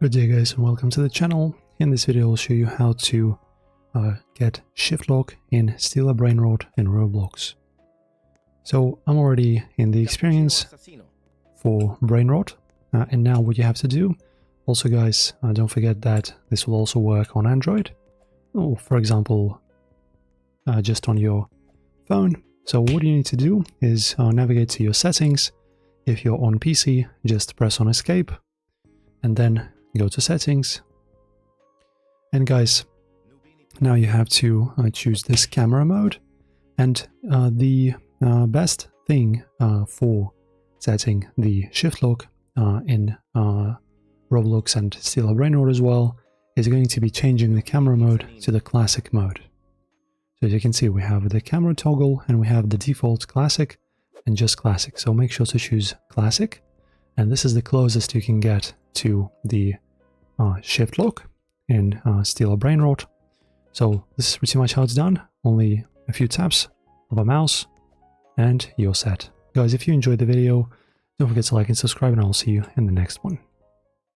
Good day guys and welcome to the channel. In this video I'll show you how to get shift lock in Steal a Brainrot in Roblox. So I'm already in the experience for Brainrot, and now what you have to do, also guys, don't forget that this will also work on Android, or for example just on your phone. So what you need to do is navigate to your settings. If you're on PC, just press on escape and then go to settings. And guys, now you have to choose this camera mode, and the best thing for setting the shift lock in Roblox and Steal a Brainrot as well is going to be changing the camera mode to the classic mode. So as you can see, we have the camera toggle and we have the default classic and just classic. So make sure to choose classic, and this is the closest you can get to the shift lock in Steal a Brainrot. So this is pretty much how it's done. Only a few taps of a mouse and you're set. Guys, if you enjoyed the video, don't forget to like and subscribe, and I'll see you in the next one.